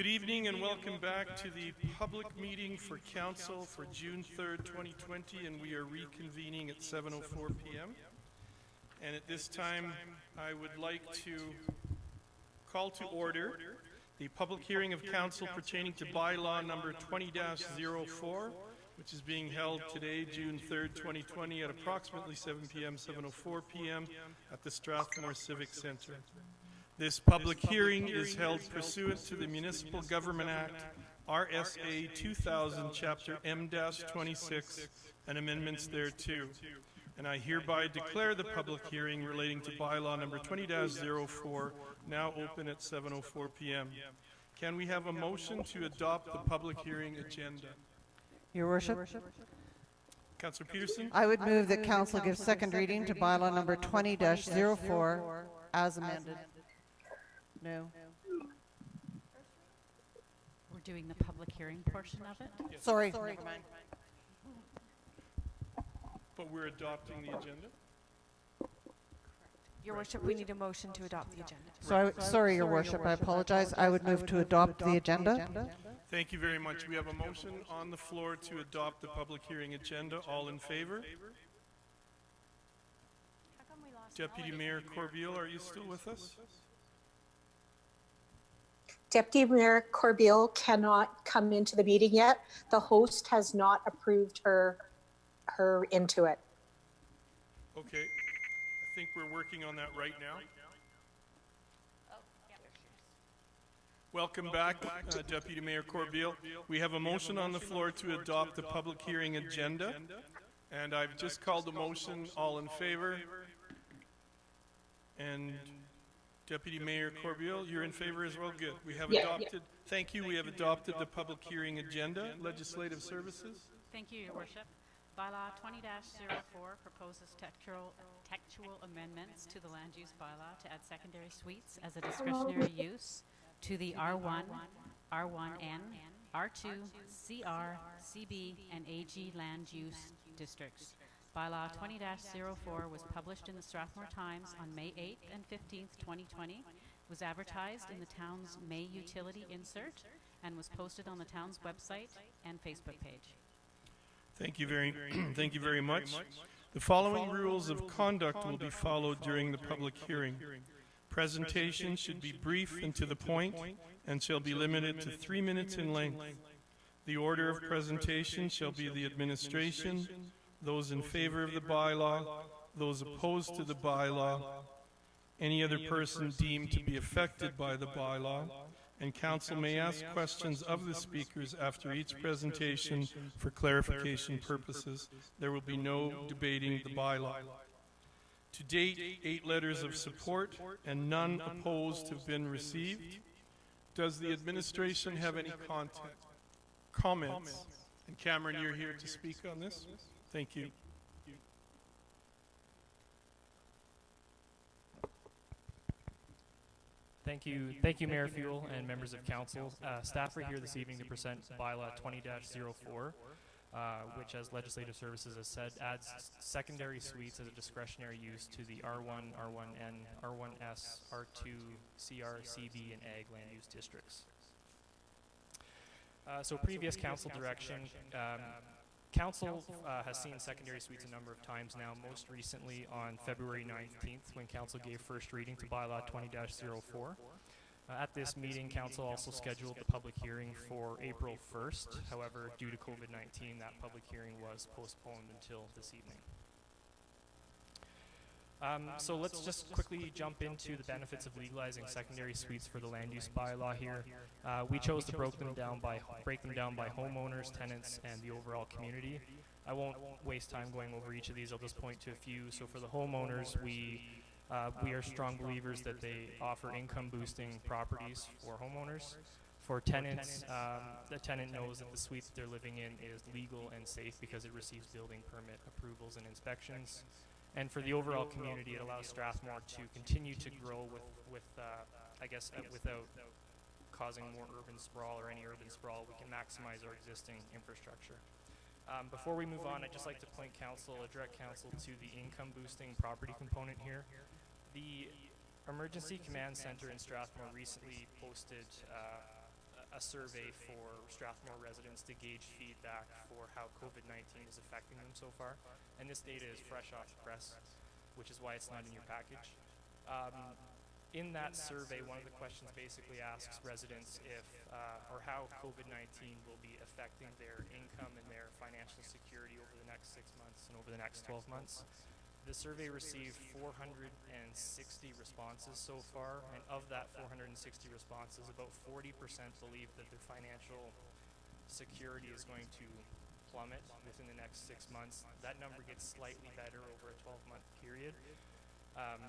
Good evening and welcome back to the public meeting for Council for June 3rd, 2020, and we are reconvening at 7:04 p.m. And at this time, I would like to call to order the public hearing of Council pertaining to bylaw number 20-04, which is being held today, June 3rd, 2020, at approximately 7 p.m., 7:04 p.m. at the Strathmore Civic Centre. This public hearing is held pursuant to the Municipal Government Act, RSA 2000, Chapter M-26, and amendments thereto. And I hereby declare the public hearing relating to bylaw number 20-04 now open at 7:04 p.m. Can we have a motion to adopt the public hearing agenda? Your Worship. Councillor Peterson? I would move that Council give second reading to bylaw number 20-04 as amended. No. We're doing the public hearing portion of it? Yes. Sorry. Never mind. But we're adopting the agenda? Your Worship, we need a motion to adopt the agenda. So sorry, Your Worship, I apologize. I would move to adopt the agenda. Thank you very much. We have a motion on the floor to adopt the public hearing agenda. All in favor? Deputy Mayor Corbeil, are you still with us? Deputy Mayor Corbeil cannot come into the meeting yet. The host has not approved her into it. Okay. I think we're working on that right now. Welcome back, Deputy Mayor Corbeil. We have a motion on the floor to adopt the public hearing agenda. And I've just called the motion. All in favor? And Deputy Mayor Corbeil, you're in favor as well? Good. We have adopted, thank you, we have adopted the public hearing agenda. Legislative Services? Thank you, Your Worship. Bylaw 20-04 proposes textual amendments to the land use bylaw to add secondary suites as a discretionary use to the R1, R1N, R2, CR, CB, and AG land use districts. Bylaw 20-04 was published in the Strathmore Times on May 8th and 15th, 2020, was advertised in the town's May utility insert, and was posted on the town's website and Facebook page. Thank you very much. The following rules of conduct will be followed during the public hearing. Presentation should be brief and to the point and shall be limited to 3 minutes in length. The order of presentation shall be the administration, those in favor of the bylaw, those opposed to the bylaw, any other person deemed to be affected by the bylaw, and Council may ask questions of the speakers after each presentation for clarification purposes. There will be no debating the bylaw. To date, 8 letters of support and none opposed have been received. Does the administration have any comments? And Cameron, you're here to speak on this? Thank you. Thank you, Mayor Fuel and members of Council. Staff are here this evening to present bylaw 20-04, which, as Legislative Services has said, adds secondary suites as a discretionary use to the R1, R1N, R1S, R2, CR, CB, and AG land use districts. So previous Council direction, Council has seen secondary suites a number of times now, most recently on February 19th when Council gave first reading to bylaw 20-04. At this meeting, Council also scheduled the public hearing for April 1st. However, due to COVID-19, that public hearing was postponed until this evening. So let's just quickly jump into the benefits of legalizing secondary suites for the land use bylaw here. We chose to break them down by homeowners, tenants, and the overall community. I won't waste time going over each of these. I'll just point to a few. So for the homeowners, we are strong believers that they offer income-boosting properties for homeowners. For tenants, the tenant knows that the suite that they're living in is legal and safe because it receives building permit approvals and inspections. And for the overall community, it allows Strathmore to continue to grow without causing more urban sprawl or any urban sprawl. We can maximize our existing infrastructure. Before we move on, I'd just like to direct council to the income boosting property component here. The Emergency Command Center in Strathmore recently posted a a survey for Strathmore residents to gauge feedback for how COVID-19 is affecting them so far. And this data is fresh off the press, which is why it's not in your package. In that survey, one of the questions basically asks residents if or how COVID-19 will be affecting their income and their financial security over the next 6 months and over the next 12 months. The survey received 460 responses so far, and of that 460 responses, about 40% believe that their financial security is going to plummet within the next 6 months. That number gets slightly better over a 12-month period.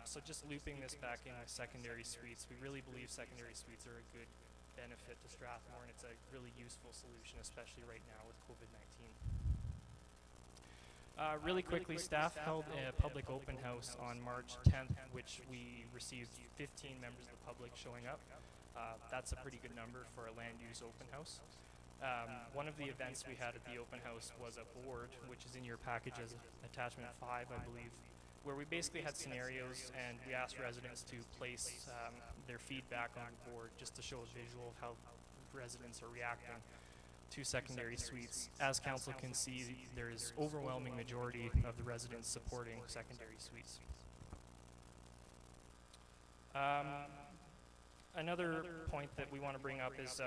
So just looping this back in with secondary suites, we really believe secondary suites are a good benefit to Strathmore, and it's a really useful solution, especially right now with COVID-19. Really quickly, staff held a public open house on March 10th, which we received 15 members of the public showing up. That's a pretty good number for a land use open house. One of the events we had at the open house was a board, which is in your package as attachment 5, I believe, where we basically had scenarios and we asked residents to place their feedback on the board just to show a visual of how residents are reacting to secondary suites. As council can see, there is overwhelming majority of the residents supporting secondary suites. Another point that we want to bring up is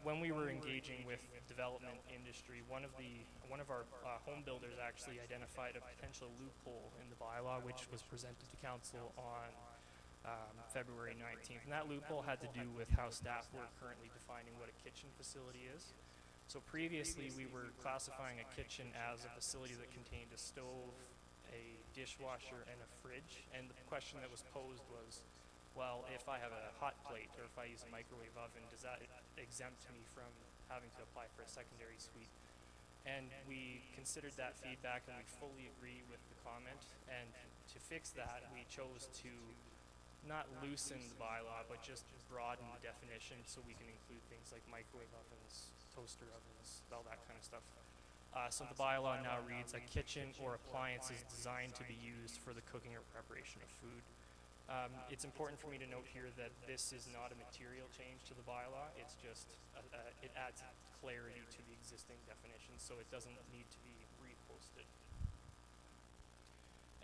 when we were engaging with development industry, one of our home builders actually identified a potential loophole in the bylaw, which was presented to council on February 19th. And that loophole had to do with how staff were currently defining what a kitchen facility is. So previously we were classifying a kitchen as a facility that contained a stove, a dishwasher, and a fridge. And the question that was posed was, well, if I have a hot plate or if I use a microwave oven, does that exempt me from having to apply for a secondary suite? And we considered that feedback and we fully agree with the comment. And to fix that, we chose to not loosen the bylaw, but just broaden the definition so we can include things like microwave ovens, toaster ovens, all that kind of stuff. So the bylaw now reads, a kitchen or appliance is designed to be used for the cooking or preparation of food. It's important for me to note here that this is not a material change to the bylaw. It's just, it adds clarity to the existing definition, so it doesn't need to be reposted.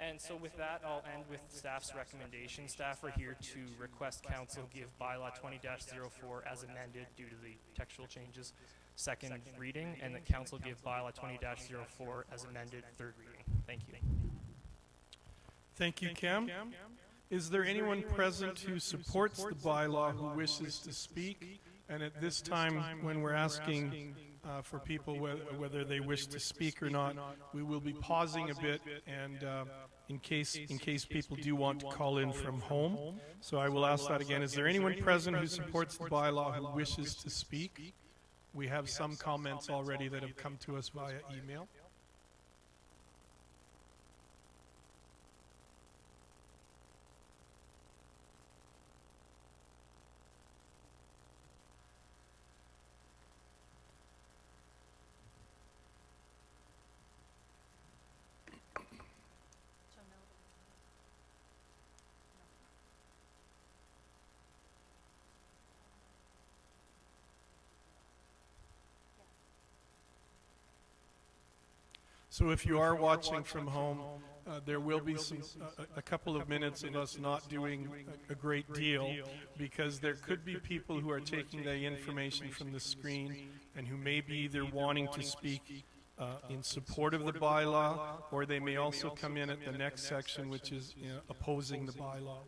And so with that, I'll end with staff's recommendation. Staff are here to request council give bylaw 20-04 as amended due to the textual changes second reading, and that council give bylaw 20-04 as amended third reading. Thank you. Thank you, Cam. Is there anyone present who supports the bylaw who wishes to speak? And at this time, when we're asking for people whether they wish to speak or not, we will be pausing a bit and in case people do want to call in from home. So I will ask that again. Is there anyone present who supports the bylaw who wishes to speak? We have some comments already that have come to us via email. So if you are watching from home, there will be a couple of minutes of us not doing a great deal, because there could be people who are taking the information from the screen and who may be either wanting to speak in support of the bylaw, or they may also come in at the next section, which is opposing the bylaw.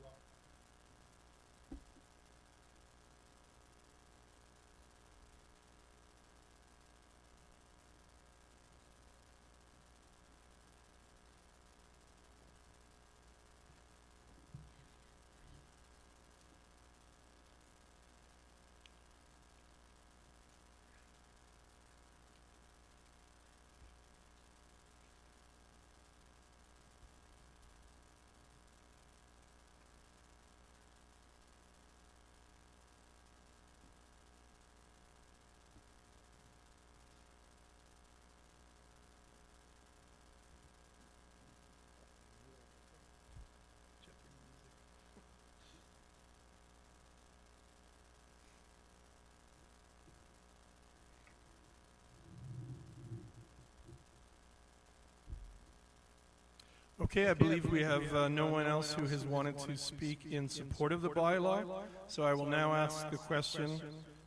Okay, I believe we have no one else who has wanted to speak in support of the bylaw, so I will now ask the question,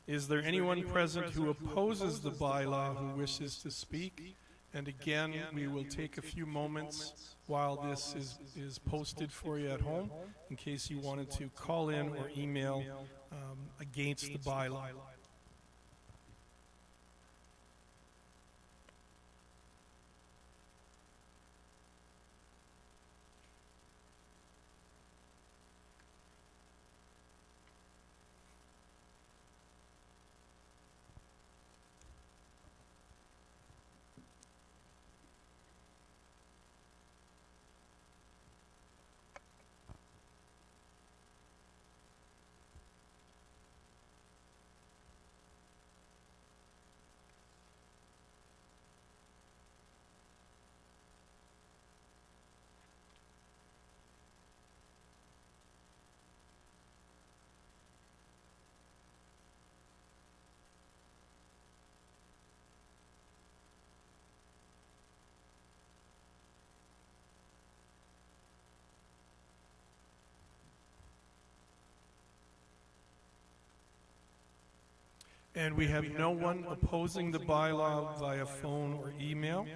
is there anyone present who opposes the bylaw who wishes to speak? And again, we will take a few moments while this is posted for you at home in case you wanted to call in or email against the bylaw. And we have no one opposing the bylaw via phone or email.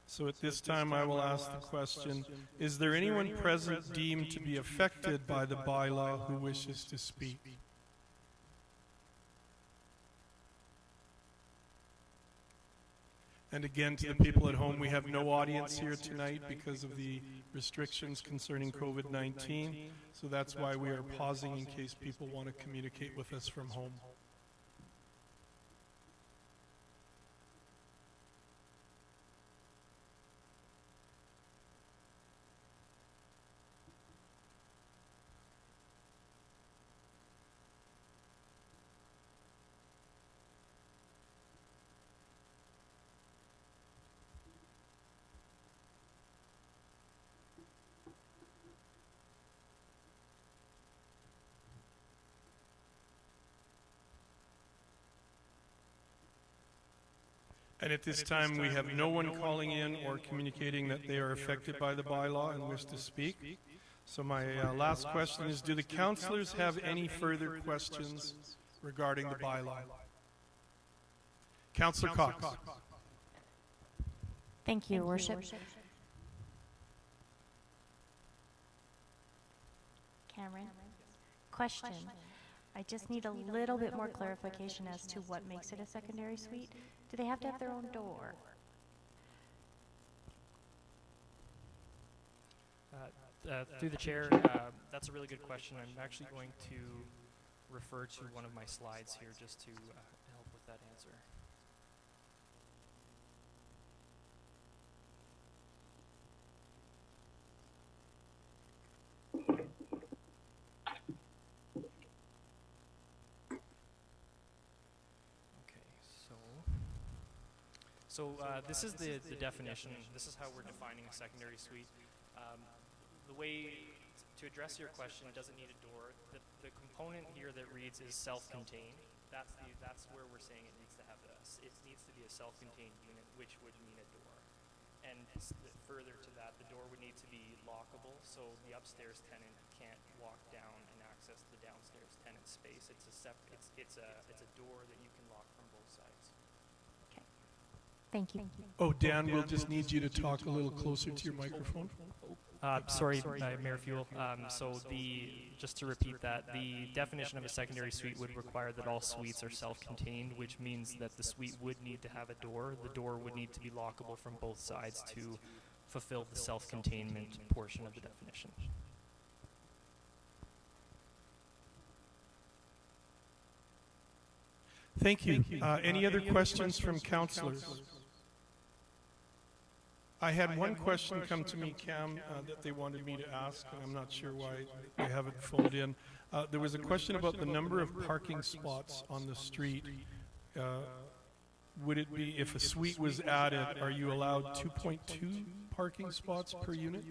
So at this time, I will ask the question, is there anyone present deemed to be affected by the bylaw who wishes to speak? And again, to the people at home, we have no audience here tonight because of the restrictions concerning COVID-19. So that's why we are pausing in case people want to communicate with us from home. And at this time, we have no one calling in or communicating that they are affected by the bylaw and wish to speak. So my last question is, do the councillors have any further questions regarding the bylaw? Councillor Cox. Thank you, Your Worship. Cameron, question. I just need a little bit more clarification as to what makes it a secondary suite. Do they have to have their own door? Through the chair, that's a really good question. I'm actually going to refer to one of my slides here just to help with that answer. So this is the definition. This is how we're defining a secondary suite. The way to address your question, it doesn't need a door. The component here that reads is self-contained. That's where we're saying it needs to have it needs to be a self-contained unit, which would mean a door. And further to that, the door would need to be lockable, so the upstairs tenant can't walk down and access the downstairs tenant space. It's a door that you can lock from both sides. Thank you. Oh, Dan, we'll just need you to talk a little closer to your microphone. Sorry, Mayor Fuel. Just to repeat that, the definition of a secondary suite would require that all suites are self-contained, which means that the suite would need to have a door. The door would need to be lockable from both sides to fulfill the self-containment portion of the definition. Thank you. Any other questions from councillors? I had one question come to me, Cam, that they wanted me to ask, and I'm not sure why they haven't phoned in. There was a question about the number of parking spots on the street. Would it be, if a suite was added, are you allowed 2.2 parking spots per unit?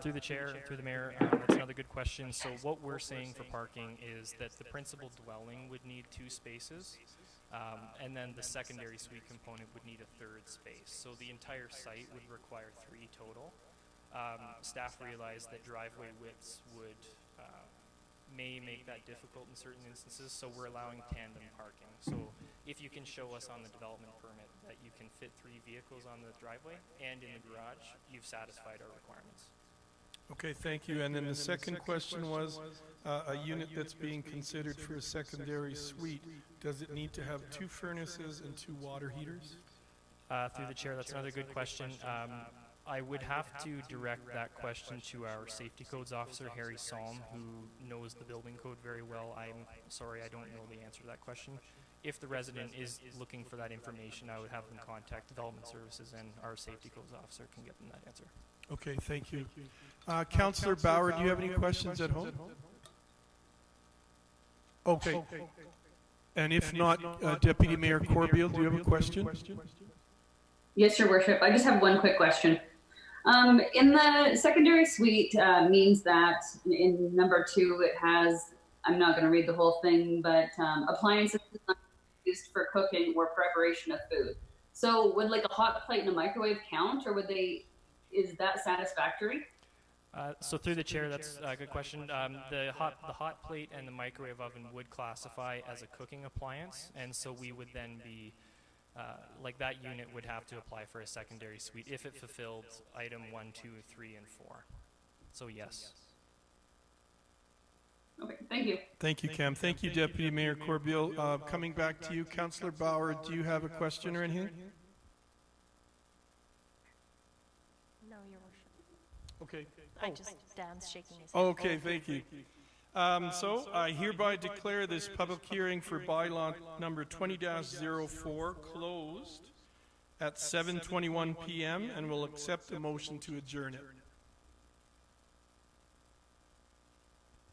Through the chair, through the mayor, that's another good question. So what we're saying for parking is that the principal dwelling would need 2 spaces, and then the secondary suite component would need a 3rd space. So the entire site would require 3 total. staff realized that driveway widths would may make that difficult in certain instances, so we're allowing tandem parking. So if you can show us on the development permit that you can fit 3 vehicles on the driveway and in the garage, you've satisfied our requirements. Okay, thank you. And then the second question was, a unit that's being considered for a secondary suite, does it need to have 2 furnaces and 2 water heaters? Through the chair, that's another good question. I would have to direct that question to our safety codes officer, Harry Salm, who knows the building code very well. I'm sorry, I don't know the answer to that question. If the resident is looking for that information, I would have them contact Development Services, and our safety codes officer can get them that answer. Okay, thank you. Councillor Bauer, do you have any questions at home? Okay. And if not, Deputy Mayor Corbeil, do you have a question? Yes, Your Worship. I just have one quick question. In the secondary suite means that in number 2 it has, I'm not going to read the whole thing, but appliances used for cooking or preparation of food. So would like a hot plate and a microwave count, or would they, is that satisfactory? So through the chair, that's a good question. The hot plate and the microwave oven would classify as a cooking appliance, and so we would then be like that unit would have to apply for a secondary suite if it fulfilled item 1, 2, 3, and 4. So yes. Okay, thank you. Thank you, Cam. Thank you, Deputy Mayor Corbeil. Coming back to you, Councillor Bauer, do you have a question or anything? No, Your Worship. Okay. Dan's shaking his head. Okay, thank you. So I hereby declare this public hearing for bylaw number 20-04 closed at 7:21 p.m. and will accept a motion to adjourn it.